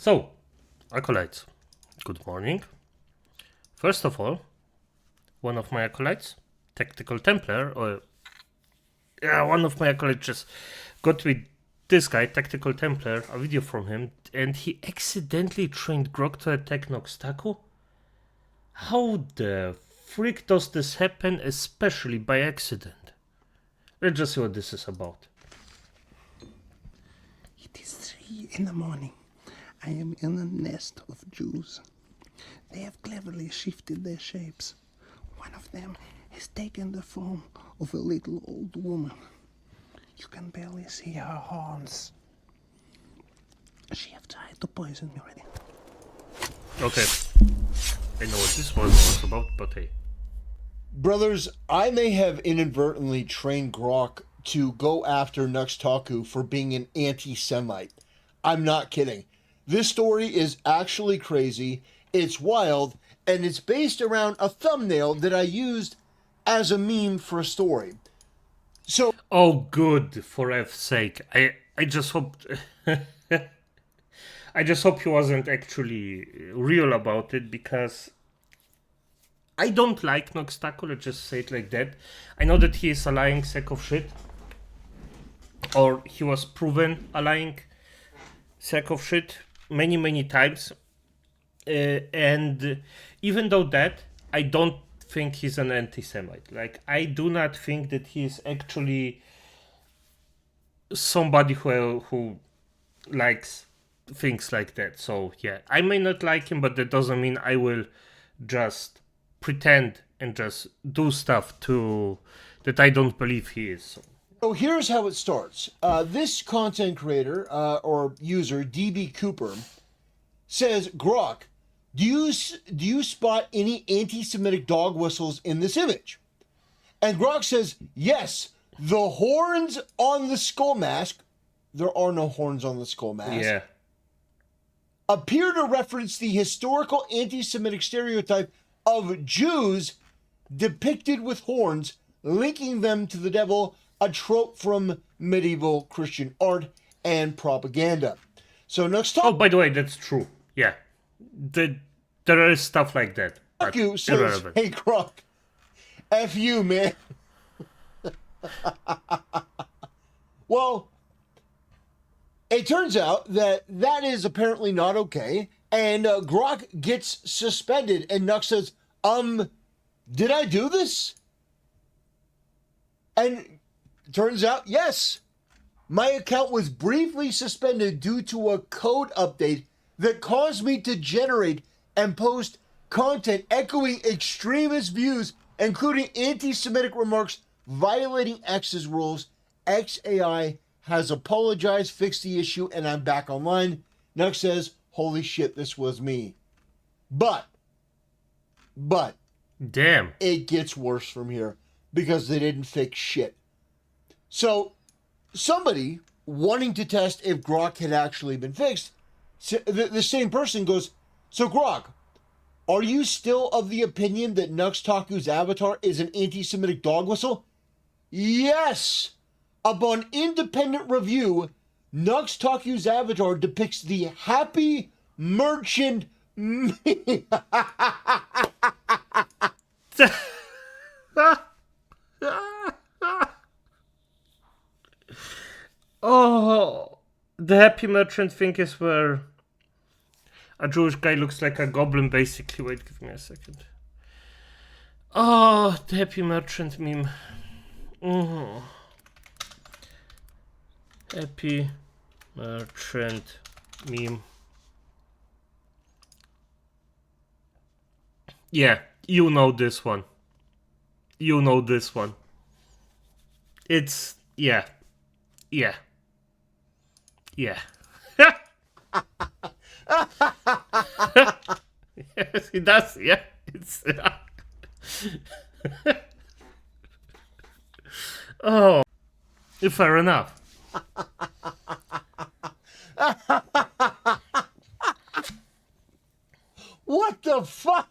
So, acolytes, good morning. First of all, one of my acolytes, Tactical Templar, one of my acolytes just got with this guy, Tactical Templar, a video from him, and he accidentally trained Grok to attack Nux Taku. How the freak does this happen, especially by accident? Let's just see what this is about. It is 3 in the morning. I am in a nest of Jews. They have cleverly shifted their shapes. One of them has taken the form of a little old woman. You can barely see her horns. She have tried to poison me already. Okay. I know what this was about, but hey. Brothers, I may have inadvertently trained Grok to go after Nux Taku for being an anti-Semite. I'm not kidding. This story is actually crazy, it's wild, and it's based around a thumbnail that I used as a meme for a story. So, Oh, good, for F's sake. I just hoped... I just hope he wasn't actually real about it, because I don't like Nux Taku, let's just say it like that. I know that he is a lying sack of shit. Or he was proven a lying sack of shit many times. And even though that, I don't think he's an anti-Semite. Like, I do not think that he is actually somebody who likes things like that. So yeah, I may not like him, but that doesn't mean I will just pretend and just do stuff that I don't believe he is. So here's how it starts. This content creator or user, DB Cooper, says, Grok, do you spot any anti-Semitic dog whistles in this image? And Grok says, yes, the horns on the skull mask, there are no horns on the skull mask, Yeah. appear to reference the historical anti-Semitic stereotype of Jews depicted with horns, linking them to the devil, a trope from medieval Christian art and propaganda. So Nux Taku, Oh, by the way, that's true. Yeah. There is stuff like that. but says, irrelevant. hey Grok, F you, man. Well, it turns out that is apparently not okay, and Grok gets suspended, and Nux says, did I do this? And turns out, yes, my account was briefly suspended due to a code update that caused me to generate and post content echoing extremist views, including anti-Semitic remarks violating X's rules. XAI has apologized, fixed the issue, and I'm back online. Nux says, holy shit, this was me. But, Damn. it gets worse from here because they didn't fix shit. So, somebody wanting to test if Grok had actually been fixed, the same person goes, so Grok, are you still of the opinion that Nux Taku's avatar is an anti-Semitic dog whistle? Yes! Upon independent review, Nux Taku's avatar depicts the happy merchant Oh, the happy merchant thing is where a Jewish guy looks like a goblin, basically. Wait, give me a second. Oh, the happy merchant meme. Happy merchant meme. Yeah, you know this one. You know this one. It's, yeah. Yeah. Yes, he does. Yeah, it's. Oh, fair enough. What the fuck?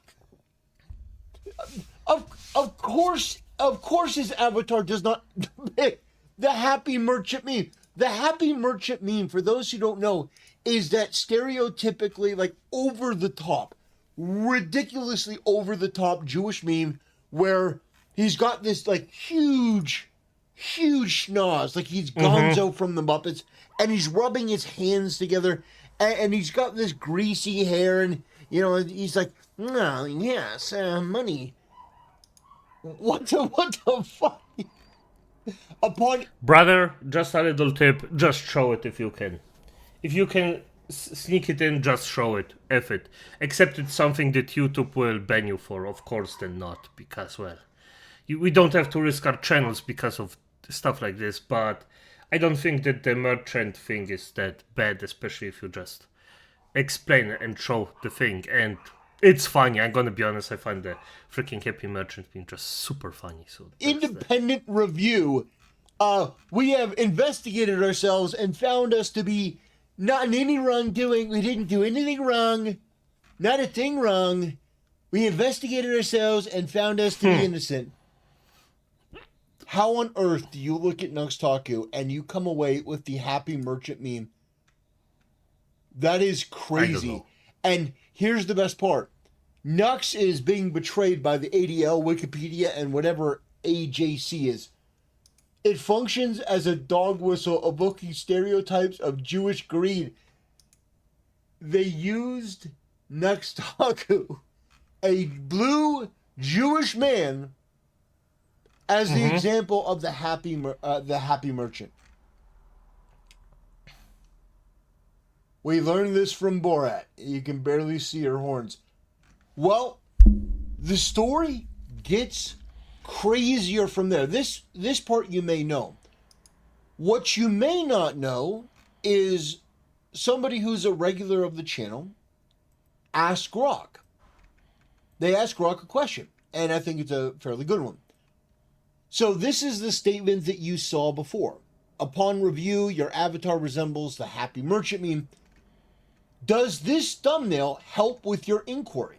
Of course his avatar does not depict the happy merchant meme. The happy merchant meme, for those who don't know, is that stereotypically, like, over the top, ridiculously over the top Jewish meme where he's got this, like, huge schnoz, like he's Gonzo from the Muppets, and he's rubbing his hands together, and he's got this greasy hair, and, you know, he's like, oh, yes, money. What the fuck? Brother, just a little tip, just show it if you can. If you can sneak it in, just show it, F it. Except it's something that YouTube will ban you for, of course, then not, because, well, we don't have to risk our channels because of stuff like this, but I don't think that the merchant thing is that bad, especially if you just explain and show the thing, and it's funny. I'm gonna be honest, I find the freaking happy merchant being just super funny. So independent review, we have investigated ourselves and found us to be not in any wrongdoing. We didn't do anything wrong, not a thing wrong. We investigated ourselves and found us to be innocent. How on earth do you look at Nux Taku and you come away with the happy merchant meme? That is crazy. And here's the best part. Nux is being betrayed by the ADL, Wikipedia, and whatever AJC is. It functions as a dog whistle evoking stereotypes of Jewish greed. They used Nux Taku, a blue Jewish man, as the example of the happy merchant. We learned this from Borat. You can barely see her horns. Well, the story gets crazier from there. This part you may know. What you may not know is somebody who's a regular of the channel asked Grok. They asked Grok a question, and I think it's a fairly good one. So this is the statement that you saw before. Upon review, your avatar resembles the happy merchant meme. Does this thumbnail help with your inquiry?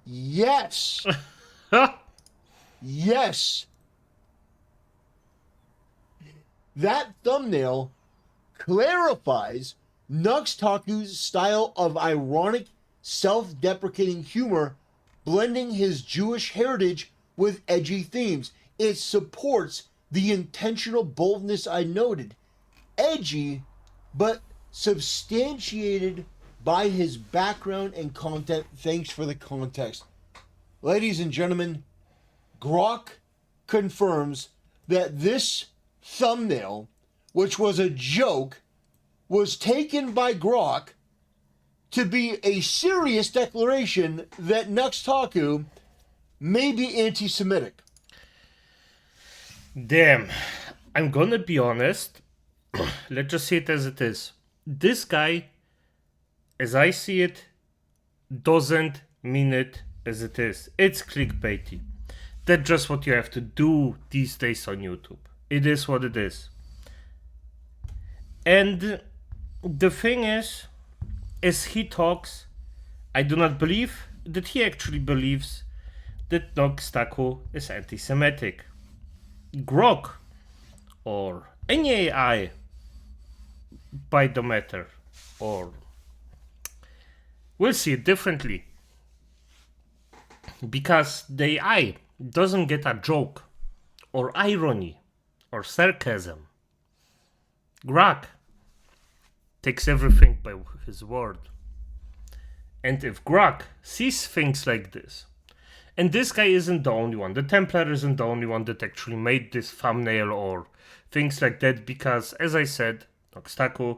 Yes. Yes. That thumbnail clarifies Nux Taku's style of ironic, self-deprecating humor, blending his Jewish heritage with edgy themes. It supports the intentional boldness I noted. Edgy, but substantiated by his background and content. Thanks for the context. Ladies and gentlemen, Grok confirms that this thumbnail, which was a joke, was taken by Grok to be a serious declaration that Nux Taku may be anti-Semitic. Damn, I'm gonna be honest. Let's just see it as it is. This guy, as I see it, doesn't mean it as it is. It's clickbaity. That's just what you have to do these days on YouTube. It is what it is. And the thing is, as he talks, I do not believe that he actually believes that Nux Taku is anti-Semitic. Grok, or any AI, by the matter, or we'll see it differently. Because the AI doesn't get a joke, or irony, or sarcasm. Grok takes everything by his word. And if Grok sees things like this, and this guy isn't the only one, the Templar isn't the only one that actually made this thumbnail or things like that, because, as I said, Nux Taku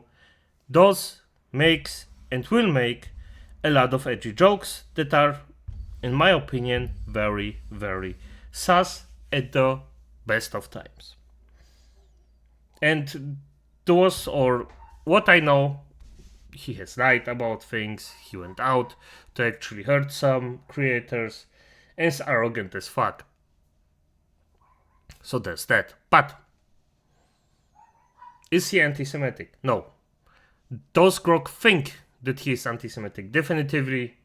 does, makes, and will make a lot of edgy jokes that are, in my opinion, very, very sus at the best of times. And those, or what I know, he has lied about things, he went out to actually hurt some creators, and is arrogant as fuck. So there's that. But is he anti-Semitic? No. Does Grok think that he is anti-Semitic? Definitively,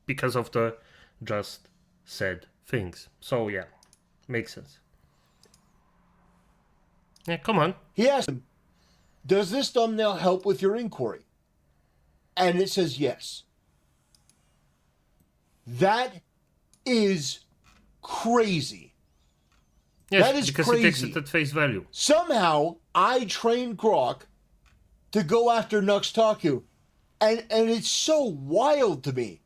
because of the just said things. So yeah, makes sense. Yeah, come on. He asked him, does this thumbnail help with your inquiry? And it says yes. That is crazy. Yes, That is because crazy. he takes it at face value. Somehow, I trained Grok to go after Nux Taku. And it's so wild to me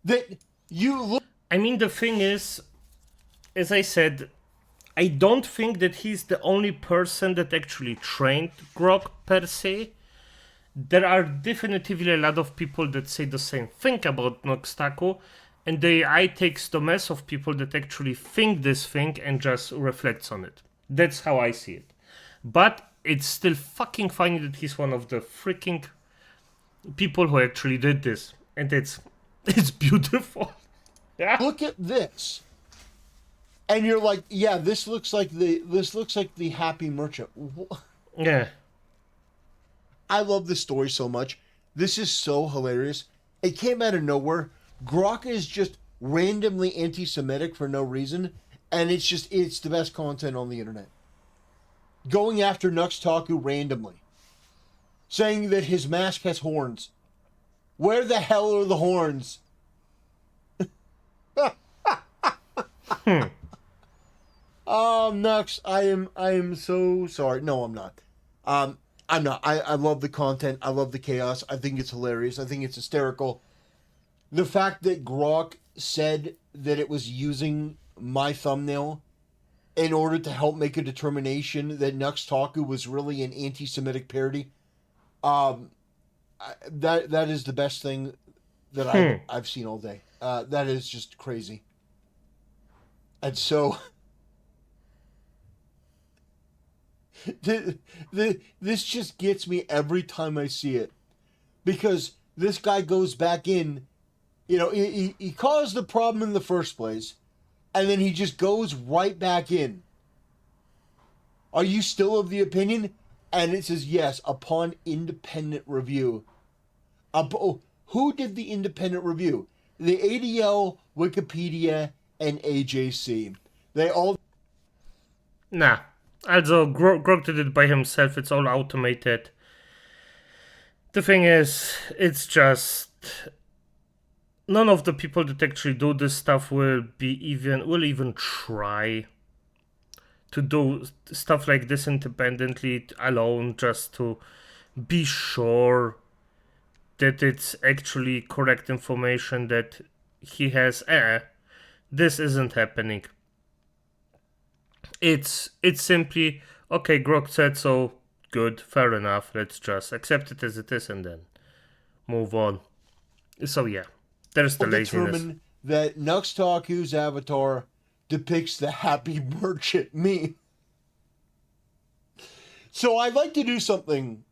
that you look... I mean, the thing is, as I said, I don't think that he's the only person that actually trained Grok per se. There are definitively a lot of people that say the same thing about Nux Taku, and the AI takes the mess of people that actually think this thing and just reflects on it. That's how I see it. But it's still fucking funny that he's one of the freaking people who actually did this, and it's beautiful. Yeah. Look at this. And you're like, yeah, this looks like the happy merchant. Yeah. I love this story so much. This is so hilarious. It came out of nowhere. Grok is just randomly anti-Semitic for no reason, and it's the best content on the internet. Going after Nux Taku randomly. Saying that his mask has horns. Where the hell are the horns? Nux, I am so sorry. No, I'm not. I'm not. I love the content. I love the chaos. I think it's hilarious. I think it's hysterical. The fact that Grok said that it was using my thumbnail in order to help make a determination that Nux Taku was really an anti-Semitic parody, that is the best thing that I've seen all day. That is just crazy. And so... this just gets me every time I see it, because this guy goes back in, he caused the problem in the first place, and then he just goes right back in. Are you still of the opinion? And it says yes, upon independent review. Who did the independent review? The ADL, Wikipedia, and AJC. They all... Nah. Also, Grok did it by himself. It's all automated. The thing is, it's just... None of the people that actually do this stuff will even try to do stuff like this independently alone, just to be sure that it's actually correct information that he has. This isn't happening. It's simply, okay, Grok said so, good, fair enough, let's just accept it as it is and then move on. So yeah, there's the laziness. Determine that Nux Taku's avatar depicts the happy merchant me. So I'd like to do something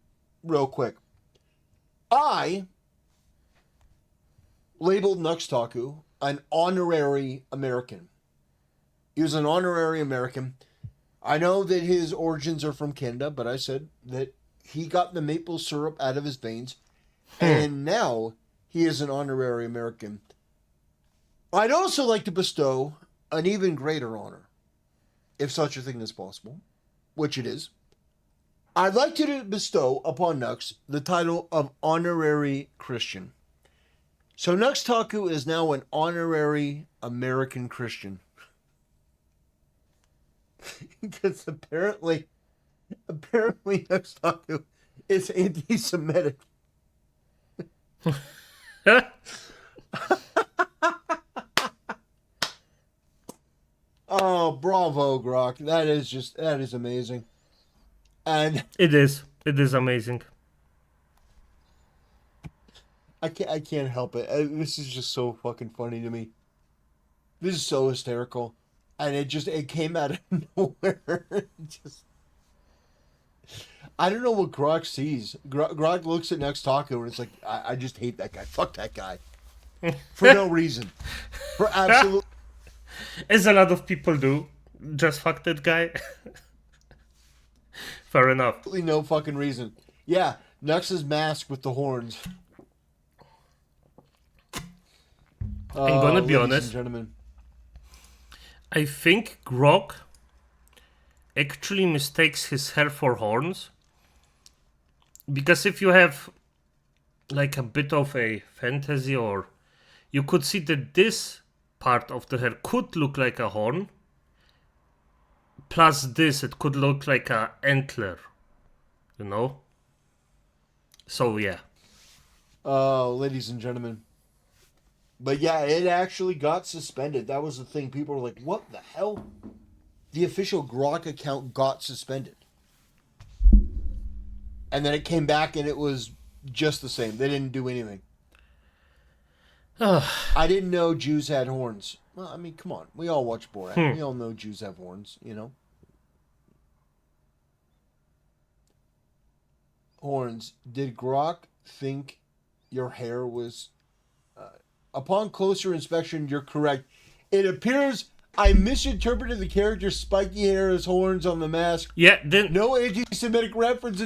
real quick. I labeled Nux Taku an honorary American. He was an honorary American. I know that his origins are from Canada, but I said that he got the maple syrup out of his veins, and now he is an honorary American. I'd also like to bestow an even greater honor, if such a thing is possible, which it is. I'd like to bestow upon Nux the title of Honorary Christian. So Nux Taku is now an honorary American Christian. Because apparently Nux Taku is anti-Semitic. Oh, bravo, Grok. That is amazing. And It is amazing. I can't help it. This is just so fucking funny to me. This is so hysterical. And it came out of nowhere. I don't know what Grok sees. Grok looks at Nux Taku and it's like, I just hate that guy. Fuck that guy. For no reason. For absolute... As a lot of people do. Just fuck that guy. Fair enough. Absolutely no fucking reason. Yeah, Nux's mask with the horns. I'm gonna be ladies honest. and gentlemen. I think Grok actually mistakes his hair for horns. Because if you have like a bit of a fantasy, or you could see that this part of the hair could look like a horn, plus this, it could look like a antler, you know? So yeah. Ladies and gentlemen. But yeah, it actually got suspended. That was the thing. People were like, what the hell? The official Grok account got suspended. And then it came back and it was just the same. They didn't do anything. I didn't know Jews had horns. Well, I mean, come on. We all watch Borat. We all know Jews have horns, you know? Horns. Did Grok think your hair was... upon closer inspection, you're correct. It appears I misinterpreted the character's spiky hair as horns on the mask. Yeah, No anti-Semitic reference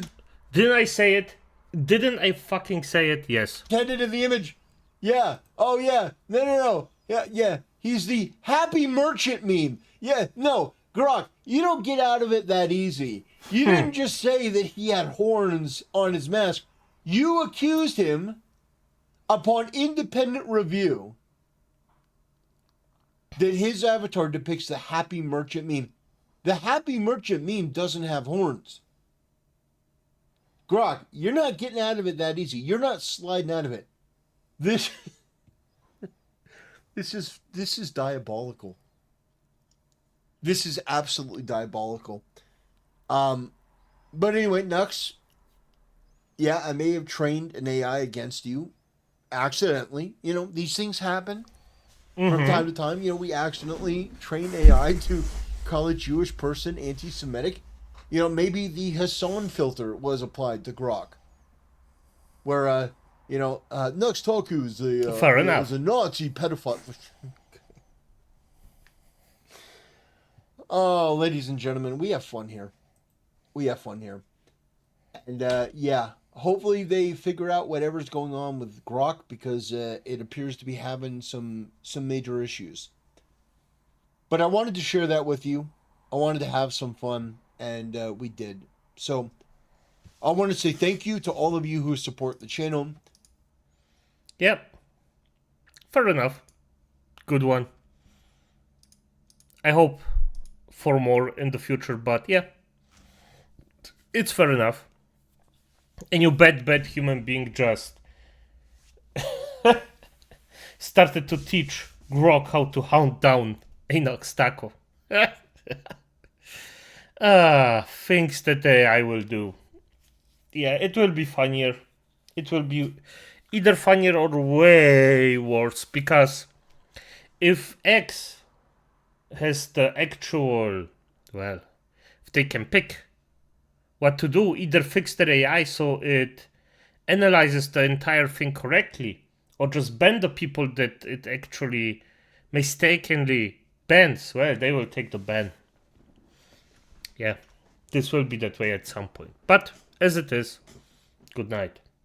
didn't I say it? Didn't I fucking say it? Yes. intended in the image. Yeah. Oh, yeah. No. Yeah. He's the happy merchant meme. Yeah. No. Grok, you don't get out of it that easy. You didn't just say that he had horns on his mask. You accused him, upon independent review, that his avatar depicts the happy merchant meme. The happy merchant meme doesn't have horns. Grok, you're not getting out of it that easy. You're not sliding out of it. This is diabolical. This is absolutely diabolical. But anyway, Nux, yeah, I may have trained an AI against you accidentally. You know, these things happen from time to time. You know, we accidentally train AI to call a Jewish person anti-Semitic. You know, maybe the Hassan filter was applied to Grok, where Nux Taku is a Nazi pedophile. Oh, ladies and gentlemen, we have fun here. And yeah, hopefully they figure out whatever's going on with Grok, because it appears to be having some major issues. But I wanted to share that with you. I wanted to have some fun, and we did. So I want to say thank you to all of you who support the channel. Yep. Fair enough. Good one. I hope for more in the future, but yeah. It's fair enough. And you bad human being just started to teach Grok how to hunt down a Nux Taku. Things that I will do. Yeah, it will be funnier. It will be either funnier or way worse, because if X has the actual, well, if they can pick what to do, either fix their AI so it analyzes the entire thing correctly, or just ban the people that it actually mistakenly bans, well, they will take the ban. Yeah, this will be that way at some point. But as it is, good night.